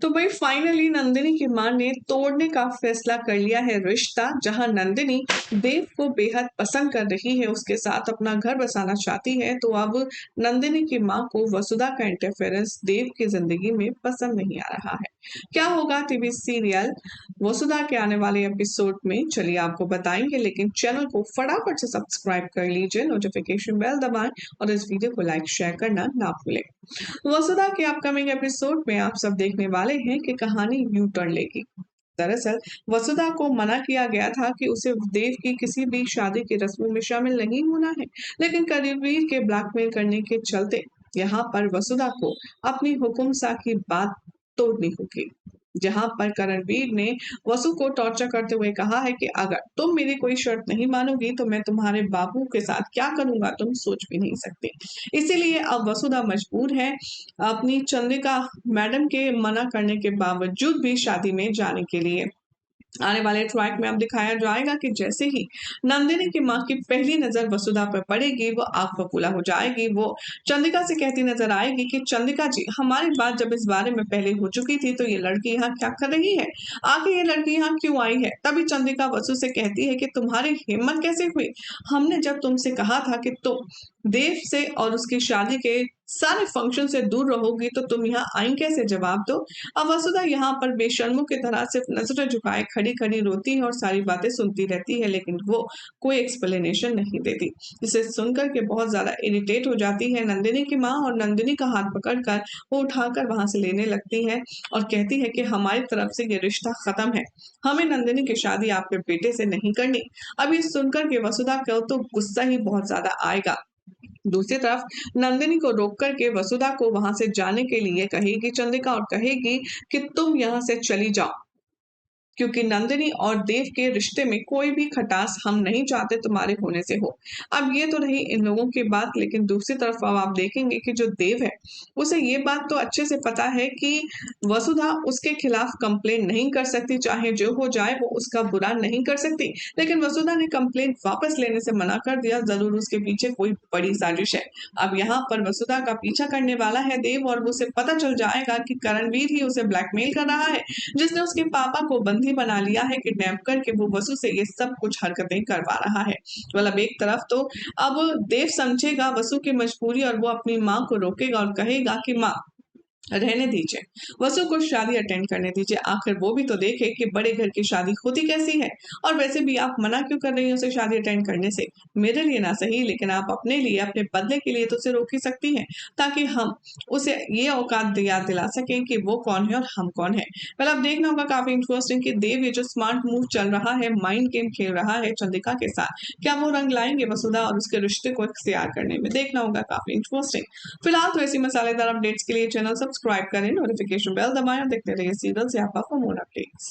तो भाई फाइनली नंदिनी की मां ने तोड़ने का फैसला कर लिया है रिश्ता। जहां नंदिनी देव को बेहद पसंद कर रही है, उसके साथ अपना घर बसाना चाहती है, तो अब नंदिनी की मां को वसुधा का इंटरफेरेंस देव की जिंदगी में पसंद नहीं आ रहा है। क्या होगा टीवी सीरियल वसुधा के आने वाले एपिसोड में, चलिए आपको बताएंगे। लेकिन चैनल को फटाफट से सब्सक्राइब कर लीजिए, नोटिफिकेशन बेल दबाएं और इस वीडियो को लाइक शेयर करना ना भूलें। वसुधा के अपकमिंग एपिसोड में आप सब देखने वाले हैं कि कहानी यू टर्न लेगी। दरअसल वसुधा को मना किया गया था कि उसे देव की किसी भी शादी की रस्मों में शामिल नहीं होना है, लेकिन करणवीर के ब्लैकमेल करने के चलते यहाँ पर वसुधा को अपनी हुकुमसा की बात तोड़नी होगी। जहां पर करणवीर ने वसु को टॉर्चर करते हुए कहा है कि अगर तुम मेरी कोई शर्त नहीं मानोगी तो मैं तुम्हारे बाबू के साथ क्या करूंगा तुम सोच भी नहीं सकते। इसीलिए अब वसुधा मजबूर है अपनी चंद्रिका मैडम के मना करने के बावजूद भी शादी में जाने के लिए। आने वाले ट्रैक में अब दिखाया जाएगा कि जैसे ही नंदिनी की मां की पहली नजर वसुधा पर पड़ेगी, वो आग बबूला हो जाएगी। वो चंद्रिका से कहती नजर आएगी कि चंद्रिका जी, हमारी बात जब इस बारे में पहले हो चुकी थी तो ये लड़की यहाँ क्या कर रही है, आखिर ये लड़की यहाँ क्यों आई है। तभी चंद्रिका वसु से कहती है कि तुम्हारी हिम्मत कैसे हुई, हमने जब तुमसे कहा था कि तुम देव से और उसकी शादी के सारे फंक्शन से दूर रहोगी तो तुम यहाँ आई कैसे, जवाब दो। अब वसुधा यहाँ पर बेशर्मों की तरह सिर्फ नजरें झुकाए खड़ी खड़ी रोती है और सारी बातें सुनती रहती है, लेकिन वो कोई एक्सप्लेनेशन नहीं देती। जिसे सुनकर के बहुत ज्यादा इरिटेट हो जाती है नंदिनी की माँ, और नंदिनी का हाथ पकड़कर वो उठाकर वहां से लेने लगती है और कहती है कि हमारी तरफ से ये रिश्ता खत्म है, हमें नंदिनी की शादी आपके बेटे से नहीं करनी। अब ये सुनकर के वसुधा को तो गुस्सा ही बहुत ज्यादा आएगा। दूसरी तरफ नंदिनी को रोक करके वसुधा को वहां से जाने के लिए कहेगी चंद्रिका, और कहेगी कि तुम यहाँ से चली जाओ, क्योंकि नंदिनी और देव के रिश्ते में कोई भी खटास हम नहीं चाहते तुम्हारे होने से हो। अब ये तो रही इन लोगों की बात, लेकिन दूसरी तरफ अब आप देखेंगे कि जो देव है उसे ये बात तो अच्छे से पता है कि वसुधा उसके खिलाफ कंप्लेन नहीं कर सकती, चाहे जो हो जाए वो उसका बुरा नहीं कर सकती। लेकिन वसुधा ने कंप्लेन वापस लेने से मना कर दिया, जरूर उसके पीछे कोई बड़ी साजिश है। अब यहाँ पर वसुधा का पीछा करने वाला है देव, और उसे पता चल जाएगा कि करणवीर ही उसे ब्लैकमेल कर रहा है, जिसने उसके पापा को बंदी बना लिया है, किडनैप करके वो वसु से ये सब कुछ हरकतें करवा रहा है। मतलब एक तरफ तो अब देव समझेगा वसु की मजबूरी और वो अपनी माँ को रोकेगा और कहेगा कि माँ रहने दीजिए, वसु को शादी अटेंड करने दीजिए, आखिर वो भी तो देखे कि बड़े घर की शादी होती कैसी है। और वैसे भी आप मना क्यों कर रही हैं उसे शादी अटेंड करने से, मेरे लिए ना सही लेकिन आप अपने लिए, अपने बदले के लिए तो उसे रोक ही सकती हैं, ताकि हम उसे ये औकात याद दिला सकें कि वो कौन है और हम कौन है। वेल अब देखना होगा काफी इंटरेस्टिंग कि देव ये जो स्मार्ट मूव चल रहा है, माइंड गेम खेल रहा है चंद्रिका के साथ, क्या वो रंग लाएंगे वसुधा और उसके रिश्ते को इख्तियार करने में, देखना होगा काफी इंटरेस्टिंग। फिलहाल तो ऐसी मसालेदार अपडेट्स के लिए चैनल सब्सक्राइब करें, नोटिफिकेशन बेल दबाएं और देखते रहिए सीरियल से आपका फॉर मोर अपडेट्स।